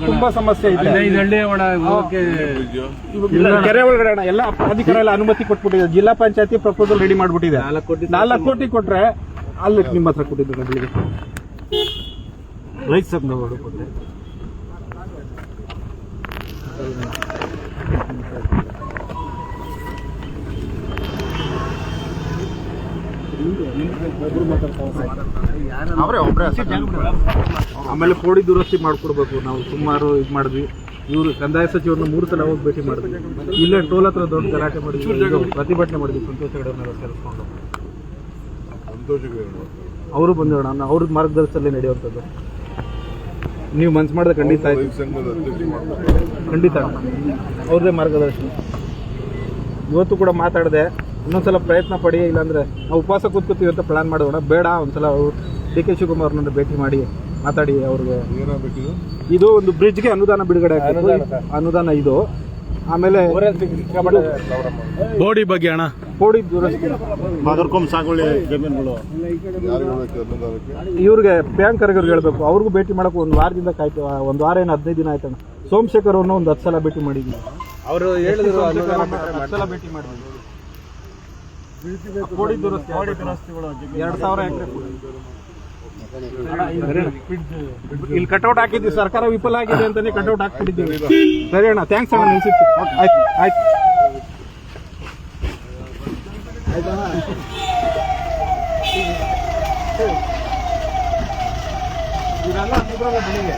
ತುಂಬಾ ಸಮಸ್ಯೆ ಇದೆ. ಕೆರೆ ಒಳಗಡೆ ಎಲ್ಲ ಪ್ರಾಧಿಕಾರ ಎಲ್ಲ ಅನುಮತಿ ಕೊಟ್ಬಿಟ್ಟಿದೆ. ಜಿಲ್ಲಾ ಪಂಚಾಯತಿ ಪ್ರಪೋಸಲ್ ರೆಡಿ ಮಾಡ್ಬಿಟ್ಟಿದೆ. 4 ಕೋಟಿ ಕೊಟ್ರೆ ಅಲ್ಲಿ ನಿಮ್ಮ ಹತ್ರ ಕೊಟ್ಟಿದ್ದು ನಮಗೆ ರೈತ ಸಂಘಗಳು ಕೊಟ್ಟೆ. ಆಮೇಲೆ ಕೋಡಿ ದುರಸ್ತಿ ಮಾಡ್ಕೊಡ್ಬೇಕು. ನಾವು ಸುಮಾರು ಇದು ಮಾಡಿದ್ವಿ. ಇವರು ಕಂದಾಯ ಸಚಿವರನ್ನ 3 ಸಲ ಹೋಗಿ ಭೇಟಿ ಮಾಡಿದ್ವಿ. ಇಲ್ಲೇ ಟೋಲ್ ಹತ್ರ ದೊಡ್ಡ ಗಲಾಟೆ ಮಾಡಿದ್ವಿ, ಪ್ರತಿಭಟನೆ ಮಾಡಿದ್ವಿ. ಸಂತೋಷ ಹೆಗಡೆ ಸೇರಿಸ್ಕೊಂಡು ಅವರು ಬಂದೋಣ, ಅವ್ರ ಮಾರ್ಗದರ್ಶನದಲ್ಲಿ ನಡೆಯುವಂಥದ್ದು. ನೀವು ಮನ್ಸು ಮಾಡಿದ್ರೆ ಖಂಡಿತ ಖಂಡಿತ ಅವ್ರದ್ದೇ ಮಾರ್ಗದರ್ಶನ. ಇವತ್ತು ಕೂಡ ಮಾತಾಡಿದೆ, ಇನ್ನೊಂದ್ಸಲ ಪ್ರಯತ್ನ ಪಡಿ, ಇಲ್ಲಾಂದ್ರೆ ನಾವು ಉಪವಾಸ ಕೂತ್ಕೋತೀವಿ ಅಂತ ಪ್ಲಾನ್ ಮಾಡೋಣ. ಬೇಡ, ಒಂದ್ಸಲ ಡಿ ಕೆ ಶಿವಕುಮಾರ್ನ ಭೇಟಿ ಮಾಡಿ ಮಾತಾಡಿ. ಅವ್ರಿಗೆ ಇದು ಒಂದು ಬ್ರಿಡ್ಜ್ಗೆ ಅನುದಾನ ಬಿಡುಗಡೆ ಆಗ್ತದೆ. ಅನುದಾನ ಇದು. ಆಮೇಲೆ ಬೋಡಿ ಬಗ್ಗೆ ಅಣ್ಣ, ಬೋಡಿ ದುರಸ್ತಿ ಸಾಗುವಳಿ ಜಮೀನುಗಳು ಇವ್ರಿಗೆ ಪ್ರಿಯಾಂಕರ್ಗೆ ಹೇಳ್ಬೇಕು. ಅವ್ರಿಗೂ ಭೇಟಿ ಮಾಡಕ್ಕೆ 1 ವಾರದಿಂದ ಕಾಯ್ತು. 1 ವಾರ ಏನು 15 ದಿನ ಆಯ್ತಣ್ಣ. ಸೋಮಶೇಖರ್ ಅವ್ರನ್ನ ಒಂದು 10 ಸಲ ಭೇಟಿ ಮಾಡಿದ್ವಿ. ಅವರು ಹೇಳಿದ್ರು 10 ಸಲ ಭೇಟಿ ಮಾಡಿದ್ವಿ. ಬೋಡಿ ದುರಸ್ತಿಗಳು 2000 ಎಕರೆ ಇಲ್ಲಿ ಕಟೌಟ್ ಹಾಕಿದ್ವಿ. ಸರ್ಕಾರ ವಿಫಲ ಆಗಿದೆ ಅಂತಾನೆ ಕಟೌಟ್ ಹಾಕ್ಬಿಟ್ಟಿದ್ದೀವಿ. ಸರಿ ಅಣ್ಣ, ಥ್ಯಾಂಕ್ಸ್ ಅಣ್ಣ. ನಿಲ್ಸಿತ್ತು. ಆಯ್ತು ಆಯ್ತು ಇವರೆಲ್ಲ ಅಂತಿದ್ರಲ್ಲ ಬೆಳಿಗ್ಗೆ.